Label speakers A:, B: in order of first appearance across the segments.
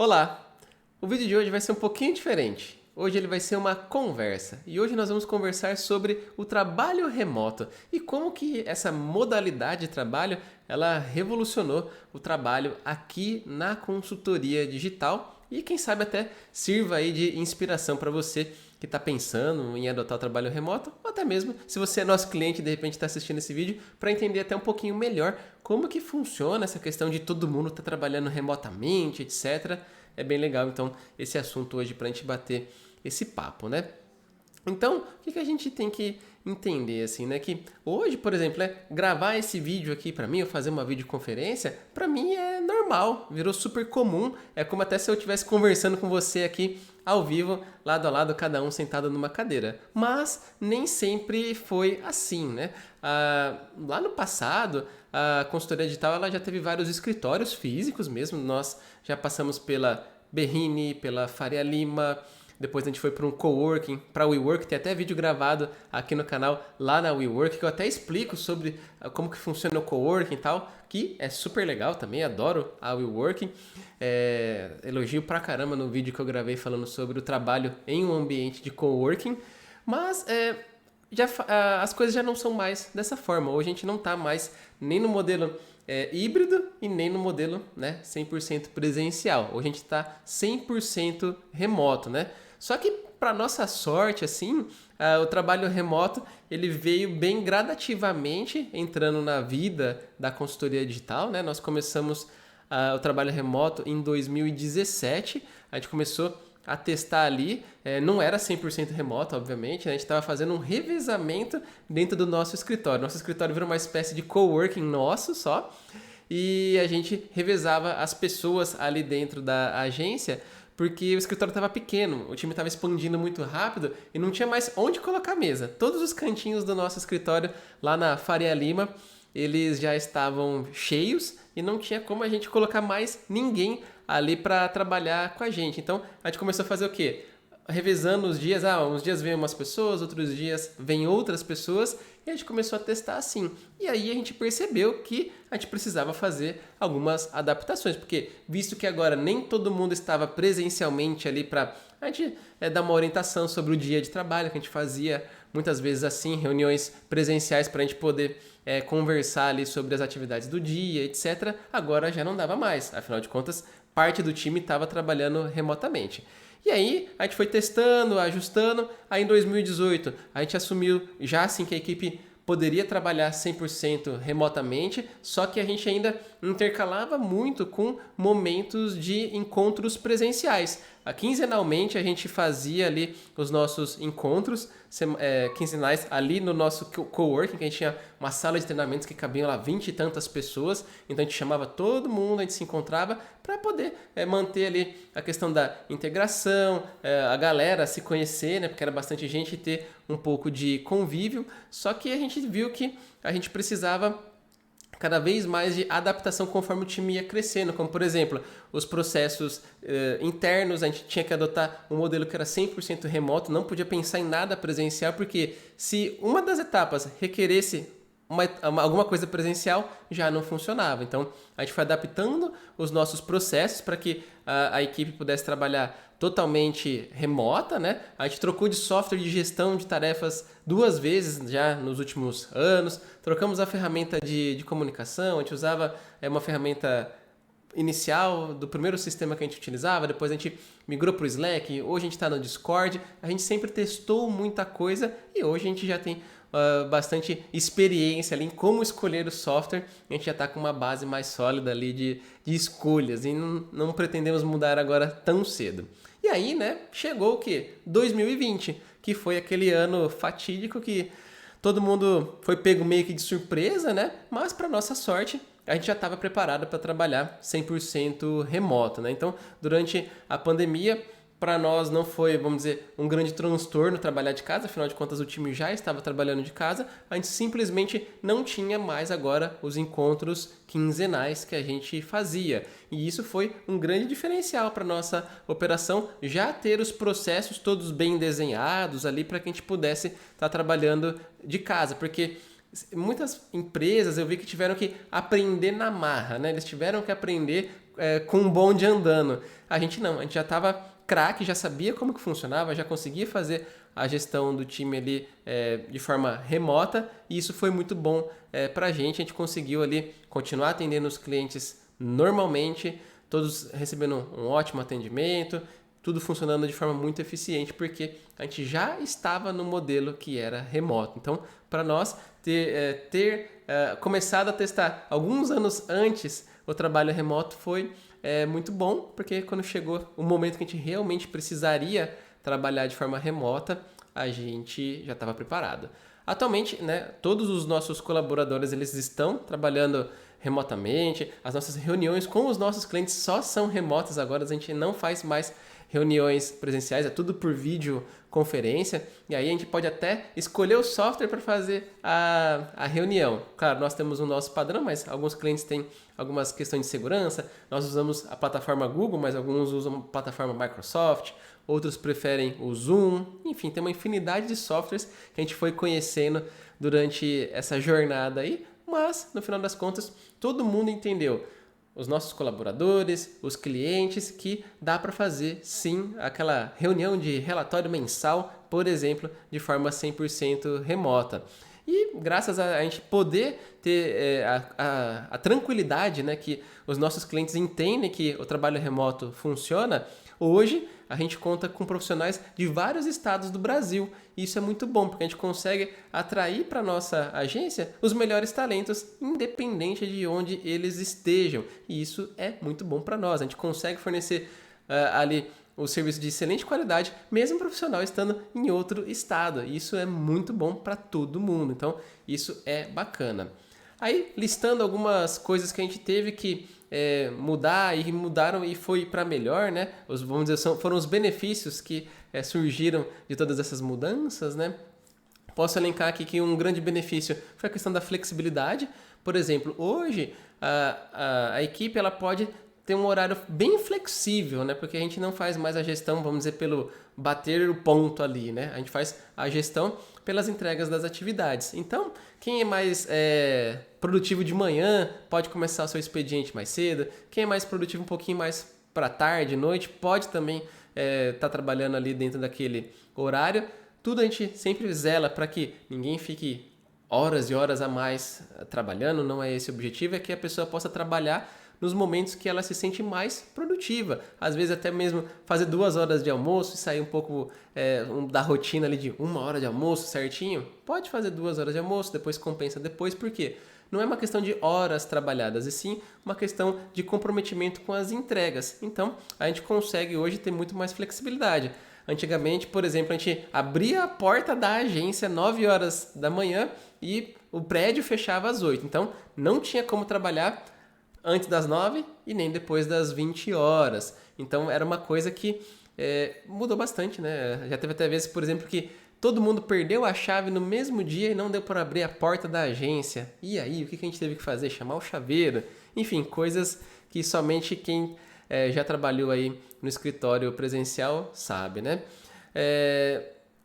A: Olá! O vídeo de hoje vai ser um pouquinho diferente. Hoje ele vai ser uma conversa e hoje nós vamos conversar sobre o trabalho remoto e como que essa modalidade de trabalho ela revolucionou o trabalho aqui na consultoria digital e quem sabe até sirva aí de inspiração para você que está pensando em adotar o trabalho remoto ou até mesmo se você é nosso cliente e de repente está assistindo esse vídeo para entender até um pouquinho melhor como que funciona essa questão de todo mundo estar trabalhando remotamente, etc. É bem legal, então, esse assunto hoje para a gente bater esse papo, né? Então, o que a gente tem que entender, assim, né? Que hoje, por exemplo, gravar esse vídeo aqui para mim, ou fazer uma videoconferência, para mim é normal, virou super comum. É como até se eu estivesse conversando com você aqui ao vivo, lado a lado, cada um sentado numa cadeira. Mas nem sempre foi assim, né? Lá no passado, a consultoria digital ela já teve vários escritórios físicos mesmo. Nós já passamos pela Berrini, pela Faria Lima. Depois a gente foi para um coworking, para o WeWork, tem até vídeo gravado aqui no canal, lá na WeWork, que eu até explico sobre como que funciona o coworking e tal, que é super legal também, adoro a WeWork. Elogio pra caramba no vídeo que eu gravei falando sobre o trabalho em um ambiente de coworking, mas as coisas já não são mais dessa forma. Hoje a gente não está mais nem no modelo híbrido e nem no modelo 100% presencial. Hoje a gente está 100% remoto, né? Só que, para nossa sorte, assim, o trabalho remoto ele veio bem gradativamente entrando na vida da consultoria digital, né? Nós começamos o trabalho remoto em 2017. A gente começou a testar ali, não era 100% remoto, obviamente, né? A gente estava fazendo um revezamento dentro do nosso escritório. Nosso escritório virou uma espécie de coworking nosso só, e a gente revezava as pessoas ali dentro da agência, porque o escritório estava pequeno, o time estava expandindo muito rápido e não tinha mais onde colocar a mesa. Todos os cantinhos do nosso escritório lá na Faria Lima, eles já estavam cheios e não tinha como a gente colocar mais ninguém ali para trabalhar com a gente. Então a gente começou a fazer o quê? Revezando os dias, uns dias vem umas pessoas, outros dias vem outras pessoas, e a gente começou a testar assim. E aí a gente percebeu que a gente precisava fazer algumas adaptações, porque visto que agora nem todo mundo estava presencialmente ali para a gente dar uma orientação sobre o dia de trabalho, que a gente fazia muitas vezes assim, reuniões presenciais para a gente poder conversar ali sobre as atividades do dia, etc. Agora já não dava mais, afinal de contas, parte do time estava trabalhando remotamente. E aí a gente foi testando, ajustando, aí em 2018 a gente assumiu já assim que a equipe poderia trabalhar 100% remotamente, só que a gente ainda intercalava muito com momentos de encontros presenciais. Quinzenalmente a gente fazia ali os nossos encontros quinzenais ali no nosso coworking, que a gente tinha uma sala de treinamentos que cabiam lá 20 e tantas pessoas, então a gente chamava todo mundo, a gente se encontrava para poder manter ali a questão da integração, a galera se conhecer, né, porque era bastante gente, e ter um pouco de convívio, só que a gente viu que a gente precisava cada vez mais de adaptação conforme o time ia crescendo, como por exemplo, os processos internos, a gente tinha que adotar um modelo que era 100% remoto, não podia pensar em nada presencial, porque se uma das etapas requeresse alguma coisa presencial, já não funcionava. Então, a gente foi adaptando os nossos processos para que a equipe pudesse trabalhar totalmente remota, né? A gente trocou de software de gestão de tarefas 2 vezes já nos últimos anos, trocamos a ferramenta de comunicação, a gente usava uma ferramenta inicial do primeiro sistema que a gente utilizava, depois a gente migrou para o Slack, hoje a gente está no Discord, a gente sempre testou muita coisa e hoje a gente já tem bastante experiência ali em como escolher o software, a gente já está com uma base mais sólida ali de escolhas e não pretendemos mudar agora tão cedo. E aí, né, chegou o quê? 2020, que foi aquele ano fatídico que todo mundo foi pego meio que de surpresa, né? Mas para nossa sorte, a gente já estava preparado para trabalhar 100% remoto, né? Então, durante a pandemia, para nós não foi, vamos dizer, um grande transtorno trabalhar de casa, afinal de contas o time já estava trabalhando de casa, a gente simplesmente não tinha mais agora os encontros quinzenais que a gente fazia. E isso foi um grande diferencial para nossa operação, já ter os processos todos bem desenhados ali para que a gente pudesse estar trabalhando de casa, porque muitas empresas eu vi que tiveram que aprender na marra, né? Eles tiveram que aprender com um bonde andando. A gente não, a gente já estava craque, já sabia como que funcionava, já conseguia fazer a gestão do time ali de forma remota, e isso foi muito bom para a gente conseguiu ali continuar atendendo os clientes normalmente, todos recebendo um ótimo atendimento, tudo funcionando de forma muito eficiente, porque a gente já estava no modelo que era remoto. Então, para nós, ter começado a testar alguns anos antes o trabalho remoto foi muito bom, porque quando chegou o momento que a gente realmente precisaria trabalhar de forma remota, a gente já estava preparado. Atualmente, né, todos os nossos colaboradores eles estão trabalhando remotamente, as nossas reuniões com os nossos clientes só são remotas agora, a gente não faz mais reuniões presenciais, é tudo por videoconferência, e aí a gente pode até escolher o software para fazer a reunião. Claro, nós temos o nosso padrão, mas alguns clientes têm algumas questões de segurança, nós usamos a plataforma Google, mas alguns usam a plataforma Microsoft, outros preferem o Zoom, enfim, tem uma infinidade de softwares que a gente foi conhecendo durante essa jornada aí, mas no final das contas todo mundo entendeu, os nossos colaboradores, os clientes, que dá para fazer sim aquela reunião de relatório mensal, por exemplo, de forma 100% remota. E graças a gente poder ter a tranquilidade, né, que os nossos clientes entendem que o trabalho remoto funciona, hoje a gente conta com profissionais de vários estados do Brasil. E isso é muito bom, porque a gente consegue atrair para a nossa agência os melhores talentos, independente de onde eles estejam. E isso é muito bom para nós. A gente consegue fornecer ali o serviço de excelente qualidade, mesmo o profissional estando em outro estado. E isso é muito bom para todo mundo. Então, isso é bacana. Aí, listando algumas coisas que a gente teve que mudar e mudaram e foi para melhor, né? Vamos dizer, foram os benefícios que surgiram de todas essas mudanças, né? Posso elencar aqui que um grande benefício foi a questão da flexibilidade. Por exemplo, hoje a equipe ela pode ter um horário bem flexível, né? Porque a gente não faz mais a gestão, vamos dizer, pelo bater o ponto ali, né? A gente faz a gestão pelas entregas das atividades. Então, quem é mais produtivo de manhã pode começar o seu expediente mais cedo. Quem é mais produtivo um pouquinho mais para tarde, noite, pode também estar trabalhando ali dentro daquele horário. Tudo a gente sempre zela para que ninguém fique horas e horas a mais trabalhando, não é esse o objetivo, é que a pessoa possa trabalhar nos momentos que ela se sente mais produtiva. Às vezes até mesmo fazer 2 horas de almoço e sair um pouco da rotina ali de 1 hora de almoço certinho. Pode fazer 2 horas de almoço, depois compensa depois. Por quê? Não é uma questão de horas trabalhadas, e sim uma questão de comprometimento com as entregas. Então, a gente consegue hoje ter muito mais flexibilidade. Antigamente, por exemplo, a gente abria a porta da agência às 9 horas da manhã e o prédio fechava às 8. Então, não tinha como trabalhar antes das 9 e nem depois das 20 horas. Então era uma coisa que mudou bastante, né? Já teve até vezes, por exemplo, que todo mundo perdeu a chave no mesmo dia e não deu para abrir a porta da agência. E aí, o que a gente teve que fazer? Chamar o chaveiro. Enfim, coisas que somente quem já trabalhou aí no escritório presencial sabe, né?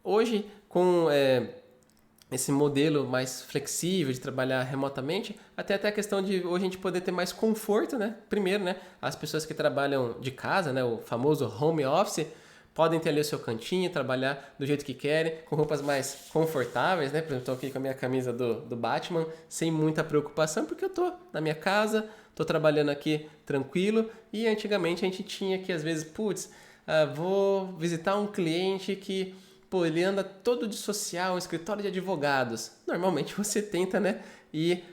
A: Hoje, com esse modelo mais flexível de trabalhar remotamente, até a questão de hoje a gente poder ter mais conforto, né? Primeiro, né? As pessoas que trabalham de casa, né? O famoso home office, podem ter ali o seu cantinho, trabalhar do jeito que querem, com roupas mais confortáveis, né? Por exemplo, estou aqui com a minha camisa do Batman, sem muita preocupação, porque eu estou na minha casa, estou trabalhando aqui tranquilo, e antigamente a gente tinha que, às vezes, vou visitar um cliente que ele anda todo de social, um escritório de advogados. Normalmente você tenta, né, ir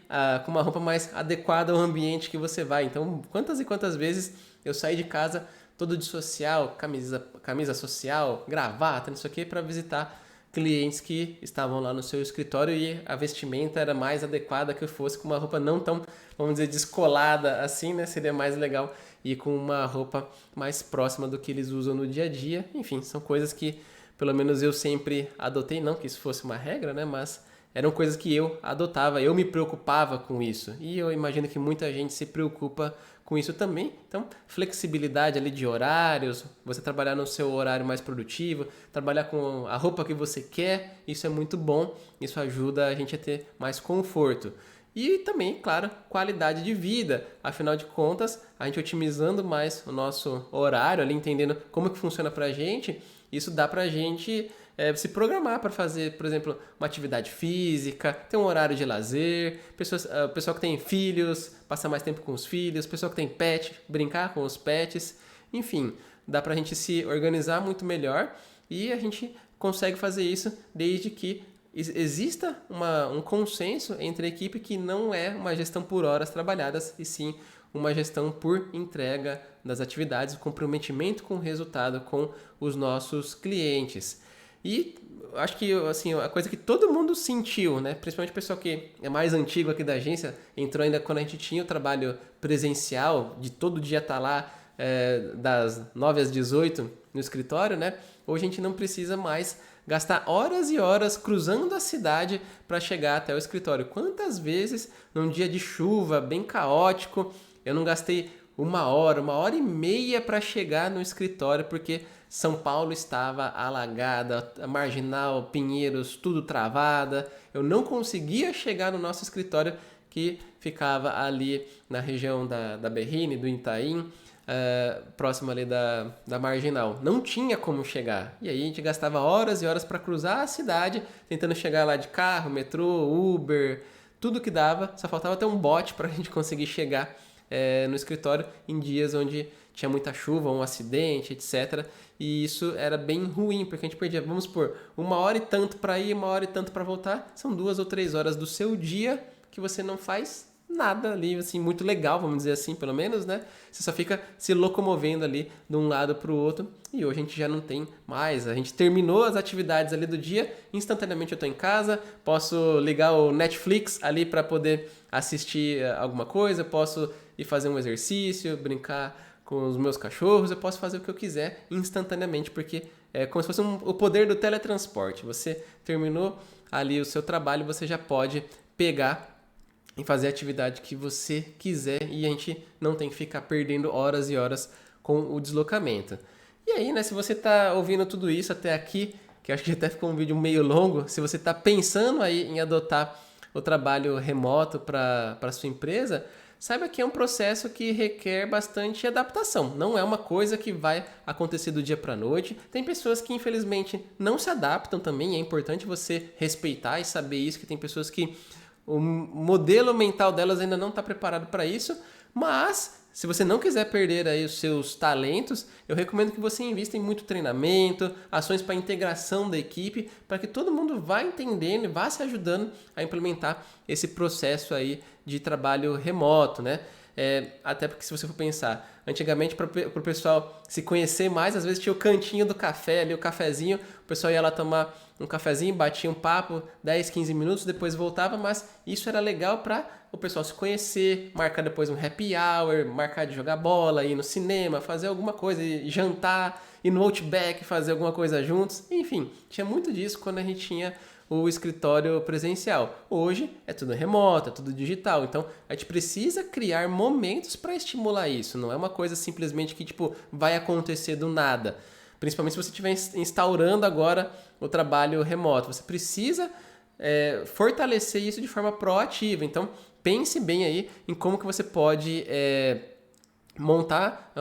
A: com uma roupa mais adequada ao ambiente que você vai. Então, quantas e quantas vezes eu saí de casa todo de social, camisa social, gravata, não sei o que, para visitar clientes que estavam lá no seu escritório e a vestimenta era mais adequada que eu fosse com uma roupa não tão, vamos dizer, descolada assim, né? Seria mais legal ir com uma roupa mais próxima do que eles usam no dia a dia. Enfim, são coisas que pelo menos eu sempre adotei, não que isso fosse uma regra, né? Mas eram coisas que eu adotava, eu me preocupava com isso. E eu imagino que muita gente se preocupa com isso também. Então, flexibilidade ali de horários, você trabalhar no seu horário mais produtivo, trabalhar com a roupa que você quer, isso é muito bom. Isso ajuda a gente a ter mais conforto. E também, claro, qualidade de vida. Afinal de contas, a gente otimizando mais o nosso horário, ali entendendo como que funciona pra gente, isso dá pra gente se programar para fazer, por exemplo, uma atividade física, ter um horário de lazer, pessoal que tem filhos, passar mais tempo com os filhos, pessoal que tem pet, brincar com os pets, enfim, dá pra gente se organizar muito melhor e a gente consegue fazer isso desde que exista um consenso entre a equipe que não é uma gestão por horas trabalhadas, e sim uma gestão por entrega das atividades, o comprometimento com o resultado com os nossos clientes. E acho que assim, a coisa que todo mundo sentiu, né? Principalmente o pessoal que é mais antigo aqui da agência, entrou ainda quando a gente tinha o trabalho presencial, de todo dia estar lá das 9 às 18 no escritório, né? Hoje a gente não precisa mais gastar horas e horas cruzando a cidade para chegar até o escritório. Quantas vezes num dia de chuva bem caótico eu não gastei uma hora e meia para chegar no escritório porque São Paulo estava alagada, a Marginal, Pinheiros, tudo travada. Eu não conseguia chegar no nosso escritório que ficava ali na região da Berrine, do Itaim, próximo ali da Marginal. Não tinha como chegar. E aí a gente gastava horas e horas para cruzar a cidade, tentando chegar lá de carro, metrô, Uber, tudo que dava. Só faltava ter um bot para a gente conseguir chegar no escritório em dias onde tinha muita chuva, um acidente, etc. E isso era bem ruim, porque a gente perdia, vamos supor, uma hora e tanto para ir, uma hora e tanto para voltar. São 2 ou 3 horas do seu dia que você não faz nada ali, assim, muito legal, vamos dizer assim, pelo menos, né? Você só fica se locomovendo ali de um lado para o outro. E hoje a gente já não tem mais. A gente terminou as atividades ali do dia, instantaneamente eu estou em casa, posso ligar o Netflix ali para poder assistir alguma coisa, posso ir fazer um exercício, brincar com os meus cachorros, eu posso fazer o que eu quiser instantaneamente, porque é como se fosse o poder do teletransporte. Você terminou ali o seu trabalho, você já pode pegar e fazer a atividade que você quiser e a gente não tem que ficar perdendo horas e horas com o deslocamento. E aí, né, se você está ouvindo tudo isso até aqui, que acho que até ficou um vídeo meio longo, se você está pensando aí em adotar o trabalho remoto para a sua empresa, saiba que é um processo que requer bastante adaptação. Não é uma coisa que vai acontecer do dia para a noite. Tem pessoas que, infelizmente, não se adaptam também. É importante você respeitar e saber isso, que tem pessoas que o modelo mental delas ainda não está preparado para isso. Mas, se você não quiser perder aí os seus talentos, eu recomendo que você invista em muito treinamento, ações para integração da equipe, para que todo mundo vá entendendo e vá se ajudando a implementar esse processo aí de trabalho remoto, né? Até porque se você for pensar, antigamente para o pessoal se conhecer mais, às vezes tinha o cantinho do café ali, o cafezinho, o pessoal ia lá tomar um cafezinho, batia um papo, 10, 15 minutos, depois voltava, mas isso era legal para o pessoal se conhecer, marcar depois um happy hour, marcar de jogar bola, ir no cinema, fazer alguma coisa, ir jantar, ir no Outback, fazer alguma coisa juntos, enfim, tinha muito disso quando a gente tinha o escritório presencial. Hoje é tudo remoto, é tudo digital, então a gente precisa criar momentos para estimular isso, não é uma coisa simplesmente que tipo vai acontecer do nada. Principalmente se você estiver instaurando agora o trabalho remoto, você precisa fortalecer isso de forma proativa. Então pense bem aí em como que você pode montar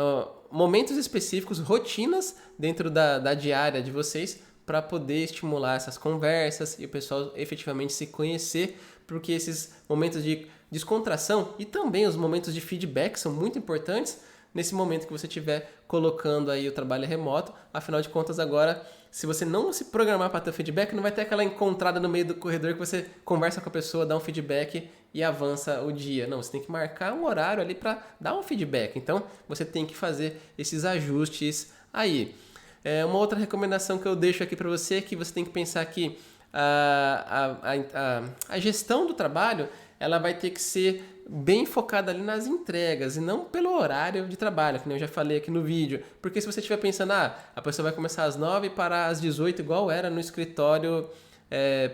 A: momentos específicos, rotinas dentro da diária de vocês, para poder estimular essas conversas e o pessoal efetivamente se conhecer, porque esses momentos de descontração e também os momentos de feedback são muito importantes nesse momento que você estiver colocando aí o trabalho remoto. Afinal de contas, agora, se você não se programar para ter feedback, não vai ter aquela encontrada no meio do corredor que você conversa com a pessoa, dá um feedback e avança o dia. Não, você tem que marcar um horário ali para dar um feedback. Então, você tem que fazer esses ajustes aí. Uma outra recomendação que eu deixo aqui para você é que você tem que pensar que a gestão do trabalho ela vai ter que ser bem focada ali nas entregas e não pelo horário de trabalho, que eu já falei aqui no vídeo. Porque se você estiver pensando, a pessoa vai começar às 9 e parar às 18, igual era no escritório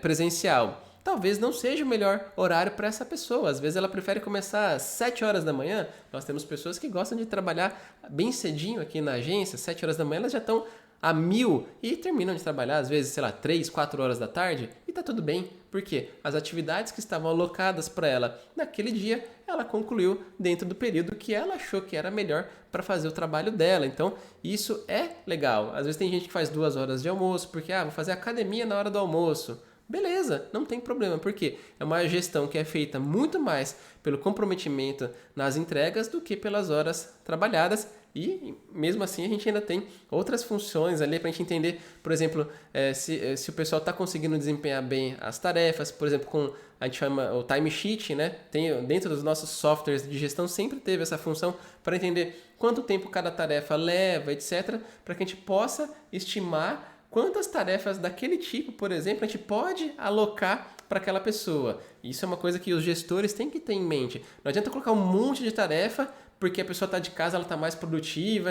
A: presencial, talvez não seja o melhor horário para essa pessoa. Às vezes ela prefere começar às 7 horas da manhã. Nós temos pessoas que gostam de trabalhar bem cedinho aqui na agência, 7 horas da manhã elas já estão a 1000 e terminam de trabalhar, às vezes, sei lá, 3, 4 horas da tarde e tá tudo bem. Porque as atividades que estavam alocadas para ela naquele dia, ela concluiu dentro do período que ela achou que era melhor para fazer o trabalho dela. Então, isso é legal. Às vezes tem gente que faz 2 horas de almoço, porque, vou fazer academia na hora do almoço. Beleza, não tem problema, porque é uma gestão que é feita muito mais pelo comprometimento nas entregas do que pelas horas trabalhadas. E mesmo assim a gente ainda tem outras funções ali para a gente entender, por exemplo, se o pessoal está conseguindo desempenhar bem as tarefas, por exemplo, com a gente chama o timesheet, né? Tem, dentro dos nossos softwares de gestão sempre teve essa função para entender quanto tempo cada tarefa leva, etc., para que a gente possa estimar quantas tarefas daquele tipo, por exemplo, a gente pode alocar para aquela pessoa. Isso é uma coisa que os gestores têm que ter em mente. Não adianta colocar um monte de tarefa porque a pessoa está de casa, ela está mais produtiva.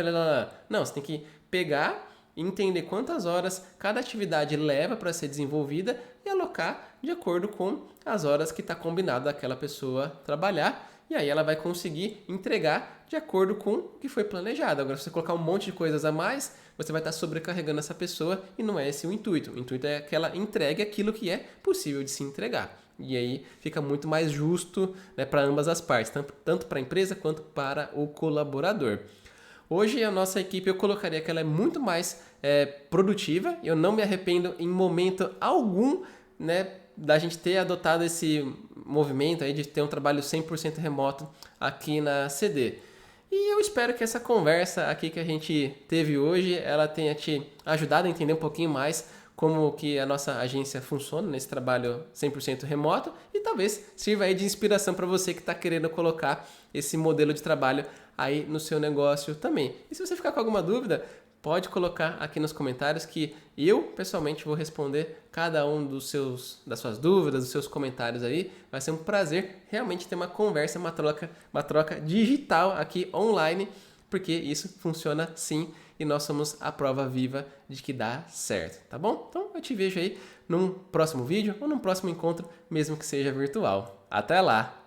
A: Não, você tem que pegar e entender quantas horas cada atividade leva para ser desenvolvida e alocar de acordo com as horas que está combinado daquela pessoa trabalhar. E aí ela vai conseguir entregar de acordo com o que foi planejado. Agora, se você colocar um monte de coisas a mais, você vai estar sobrecarregando essa pessoa e não é esse o intuito. O intuito é que ela entregue aquilo que é possível de se entregar. E aí fica muito mais justo, né, para ambas as partes, tanto para a empresa quanto para o colaborador. Hoje a nossa equipe eu colocaria que ela é muito mais produtiva. Eu não me arrependo em momento algum, né, da gente ter adotado esse movimento aí de ter um trabalho 100% remoto aqui na CD. E eu espero que essa conversa aqui que a gente teve hoje, ela tenha te ajudado a entender um pouquinho mais como que a nossa agência funciona nesse trabalho 100% remoto e talvez sirva aí de inspiração para você que está querendo colocar esse modelo de trabalho aí no seu negócio também. E se você ficar com alguma dúvida, pode colocar aqui nos comentários que eu, pessoalmente, vou responder cada um das suas dúvidas, dos seus comentários aí. Vai ser um prazer realmente ter uma conversa, uma troca digital aqui online, porque isso funciona sim e nós somos a prova viva de que dá certo, tá bom? Então eu te vejo aí num próximo vídeo ou num próximo encontro, mesmo que seja virtual. Até lá!